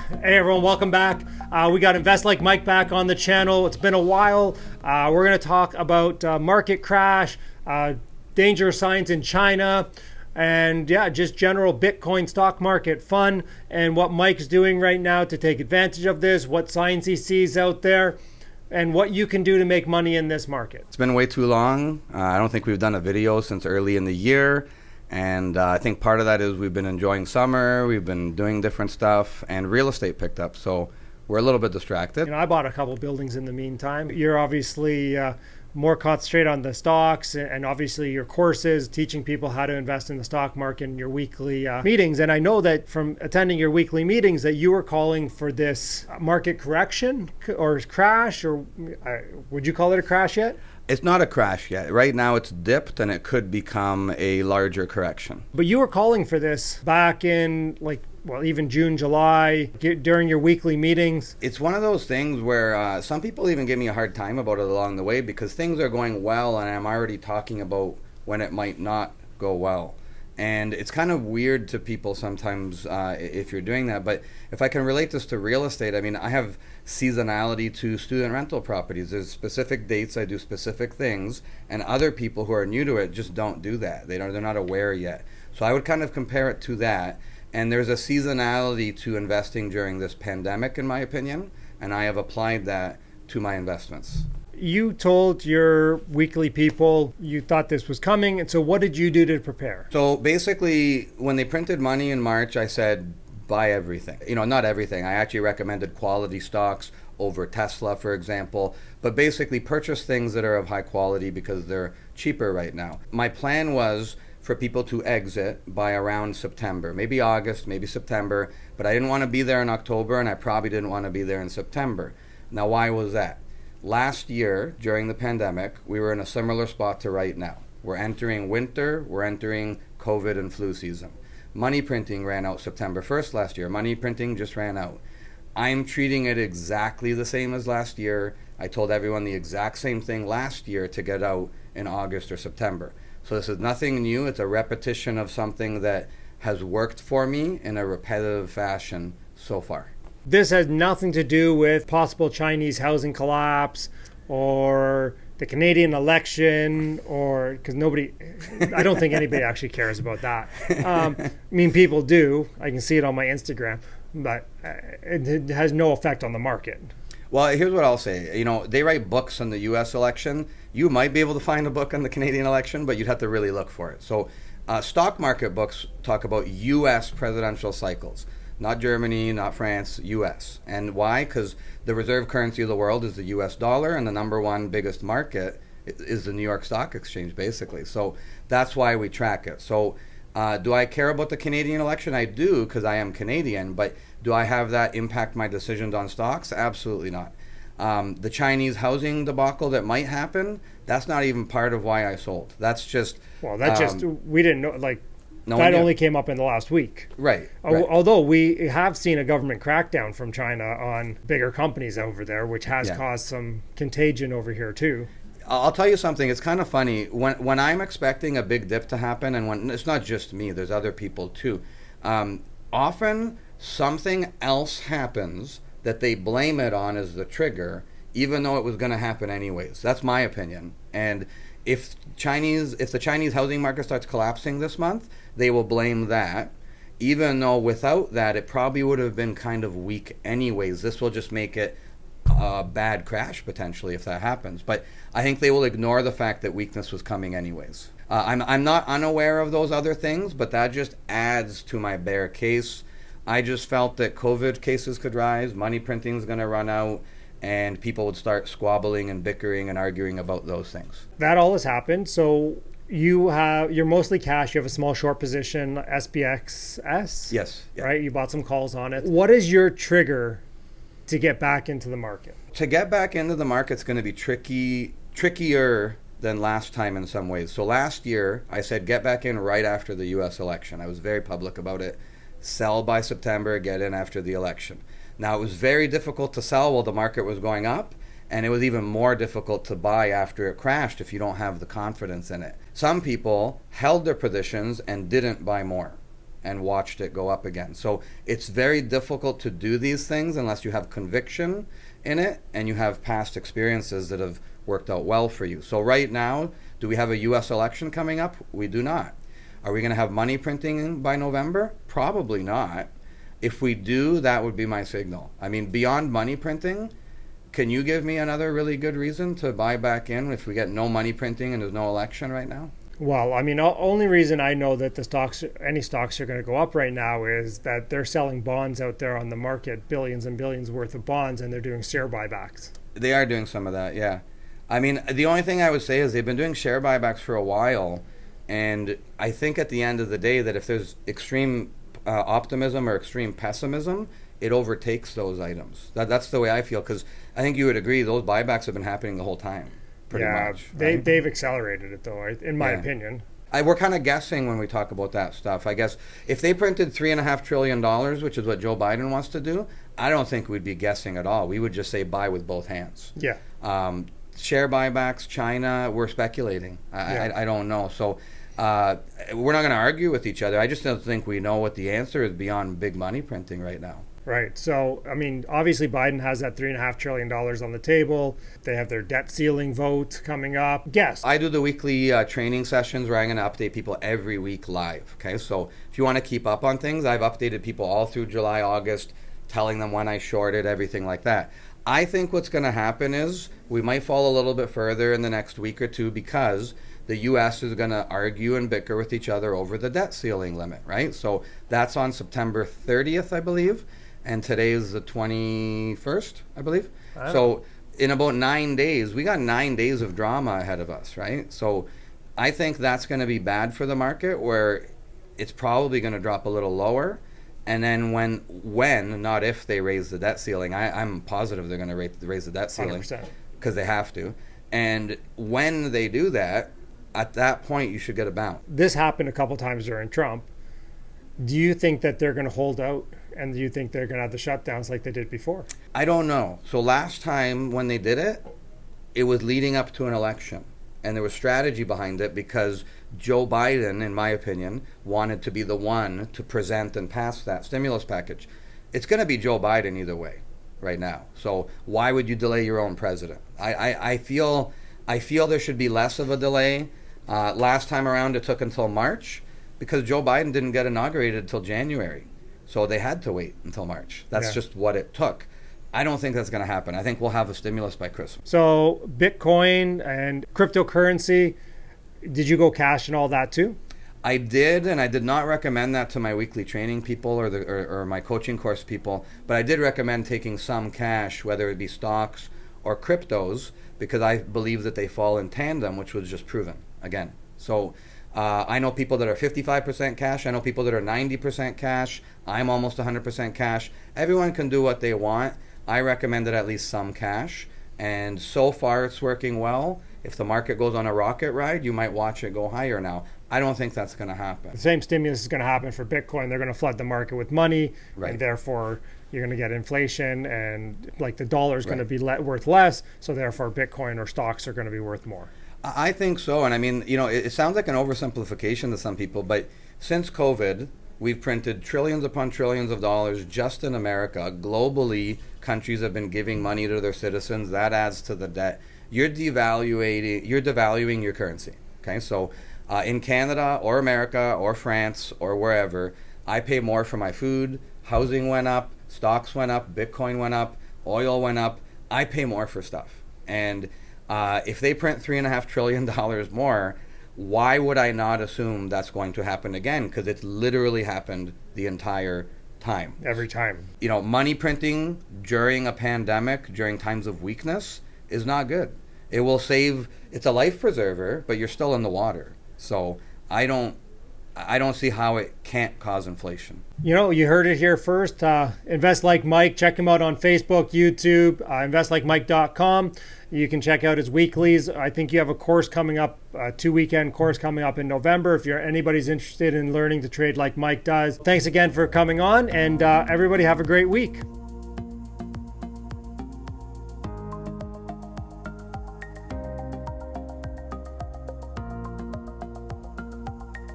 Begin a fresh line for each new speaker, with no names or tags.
Hey everyone, welcome back. We got Invest Like Mike back on the channel. It's been a while. We're going to talk about market crash, danger signs in China, and yeah, just general Bitcoin stock market fun, and what Mike's doing right now to take advantage of this, what signs he sees out there, and what you can do to make money in this market.
It's been way too long. I don't think we've done a video since early in the year. And I think part of that is we've been enjoying summer, we've been doing different stuff, and real estate picked up. So we're a little bit distracted.
You know, I bought a couple buildings in the meantime. You're obviously more concentrated on the stocks, and obviously your courses teaching people how to invest in the stock market in your weekly meetings. And I know that from attending your weekly meetings that you were calling for this market correction or crash, or would you call it a crash yet?
It's not a crash yet. Right now it's dipped and it could become a larger correction.
But you were calling for this back in even June, July, during your weekly meetings.
It's one of those things where some people even give me a hard time about it along the way because things are going well and I'm already talking about when it might not go well. And it's kind of weird to people sometimes if you're doing that. But if I can relate this to real estate, I mean, I have seasonality to student rental properties. There's specific dates I do specific things, and other people who are new to it just don't do that. They're not aware yet. So I would kind of compare it to that. And there's a seasonality to investing during this pandemic, in my opinion, and I have applied that to my investments.
You told your weekly people you thought this was coming, and so what did you do to prepare?
So basically, when they printed money in March, I said, buy everything. You know, not everything. I actually recommended quality stocks over Tesla, for example, but basically purchase things that are of high quality because they're cheaper right now. My plan was for people to exit by around September, maybe August, maybe September, but I didn't want to be there in October, and I probably didn't want to be there in September. Now, why was that? Last year, during the pandemic, we were in a similar spot to right now. We're entering winter, we're entering COVID and flu season. Money printing ran out September 1st last year. Money printing just ran out. I'm treating it exactly the same as last year. I told everyone the exact same thing last year to get out in August or September. So this is nothing new. It's a repetition of something that has worked for me in a repetitive fashion so far.
This has nothing to do with possible Chinese housing collapse or the Canadian election, or because I don't think anybody actually cares about that. I mean, people do. I can see it on my Instagram, but it has no effect on the market.
Well, here's what I'll say. You know, they write books on the U.S. election. You might be able to find a book on the Canadian election, but you'd have to really look for it. So stock market books talk about U.S. presidential cycles. Not Germany, not France, U.S. And why? Because the reserve currency of the world is the U.S. dollar, and the number one biggest market is the New York Stock Exchange, basically. So that's why we track it. So do I care about the Canadian election? I do, because I am Canadian, but do I have that impact my decisions on stocks? Absolutely not. The Chinese housing debacle that might happen, that's not even part of why I sold. That's just...
Well, we didn't know, that only came up in the last week.
Right.
Although we have seen a government crackdown from China on bigger companies over there, which has caused some contagion over here too.
I'll tell you something. It's kind of funny. When I'm expecting a big dip to happen, and when it's not just me, there's other people too, often something else happens that they blame it on as the trigger, even though it was going to happen anyways. That's my opinion. And if the Chinese housing market starts collapsing this month, they will blame that, even though without that, it probably would have been kind of weak anyways. This will just make it a bad crash, potentially, if that happens. But I think they will ignore the fact that weakness was coming anyways. I'm not unaware of those other things, but that just adds to my bear case. I just felt that COVID cases could rise, money printing is going to run out, and people would start squabbling and bickering and arguing about those things.
That all has happened. So you're mostly cash. You have a small short position, SPXS.
Yes. Yeah.
Right. You bought some calls on it. What is your trigger to get back into the market?
To get back into the market is going to be trickier than last time in some ways. So last year I said get back in right after the U.S. election. I was very public about it. Sell by September, get in after the election. Now, it was very difficult to sell while the market was going up, and it was even more difficult to buy after it crashed if you don't have the confidence in it. Some people held their positions and didn't buy more. and watched it go up again. So it's very difficult to do these things unless you have conviction in it and you have past experiences that have worked out well for you. So right now, do we have a US election coming up? We do not. Are we going to have money printing by November? Probably not. If we do, that would be my signal. I mean, beyond money printing, can you give me another really good reason to buy back in if we get no money printing and there's no election right now?
Well, I mean, only reason I know that any stocks are going to go up right now is that they're selling bonds out there on the market, billions and billions worth of bonds, and they're doing share buybacks.
They are doing some of that, yeah. I mean, the only thing I would say is they've been doing share buybacks for a while, and I think at the end of the day that if there's extreme optimism or extreme pessimism, it overtakes those items. That's the way I feel, because I think you would agree those buybacks have been happening the whole time. Pretty much, right?
They've accelerated it though, in my opinion.
We're kind of guessing when we talk about that stuff. I guess if they printed $3.5 trillion, which is what Joe Biden wants to do, I don't think we'd be guessing at all. We would just say buy with both hands.
Yeah.
Share buybacks, China, we're speculating. I don't know. So we're not going to argue with each other. I just don't think we know what the answer is beyond big money printing right now.
Right. So, I mean, obviously Biden has that $3.5 trillion on the table. They have their debt ceiling vote coming up. Guess.
I do the weekly training sessions where I'm going to update people every week live. Okay. So if you want to keep up on things, I've updated people all through July, August, telling them when I shorted, everything like that. I think what's going to happen is we might fall a little bit further in the next week or two because the U.S. is going to argue and bicker with each other over the debt ceiling limit, right? So that's on September 30th, I believe. And today is the 21st, I believe. So in about 9 days, we got 9 days of drama ahead of us, right? So I think that's going to be bad for the market, where it's probably going to drop a little lower. And then when, not if, they raise the debt ceiling, I'm positive they're going to raise the debt ceiling
100%.
Because they have to. And when they do that, at that point, you should get a bounce.
This happened a couple times during Trump. Do you think that they're going to hold out? And do you think they're going to have the shutdowns like they did before?
I don't know. So last time when they did it, it was leading up to an election. And there was strategy behind it because Joe Biden, in my opinion, wanted to be the one to present and pass that stimulus package. It's going to be Joe Biden either way right now. So why would you delay your own president? I feel there should be less of a delay. Last time around, it took until March because Joe Biden didn't get inaugurated until January. So they had to wait until March. That's just what it took. I don't think that's going to happen. I think we'll have a stimulus by Christmas.
So Bitcoin and cryptocurrency, did you go cash and all that too?
I did, and I did not recommend that to my weekly training people or my coaching course people, but I did recommend taking some cash, whether it be stocks or cryptos, because I believe that they fall in tandem, which was just proven again. So I know people that are 55% cash. I know people that are 90% cash. I'm almost 100% cash. Everyone can do what they want. I recommended at least some cash, and so far it's working well. If the market goes on a rocket ride, you might watch it go higher now. I don't think that's going to happen.
The same stimulus is going to happen for Bitcoin. They're going to flood the market with money,
right,
and therefore you're going to get inflation, and like the dollar is going to be worth less, so therefore Bitcoin or stocks are going to be worth more.
I think so. And I mean, it sounds like an oversimplification to some people, but since COVID, we've printed trillions upon trillions of dollars just in America. Globally, countries have been giving money to their citizens. That adds to the debt. You're devaluing your currency. Okay, so in Canada or America or France or wherever, I pay more for my food. Housing went up, stocks went up, Bitcoin went up, oil went up. I pay more for stuff. And if they print $3.5 trillion more, why would I not assume that's going to happen again? Because it's literally happened the entire time.
Every time.
Money printing during a pandemic, during times of weakness, is not good. It will save, it's a life preserver, but you're still in the water. So I don't see how it can't cause inflation.
You heard it here first. Invest Like Mike. Check him out on Facebook, YouTube, investlikeMike.com. You can check out his weeklies. I think you have a course coming up, a 2-weekend course coming up in November if anybody's interested in learning to trade like Mike does. Thanks again for coming on, and everybody have a great week.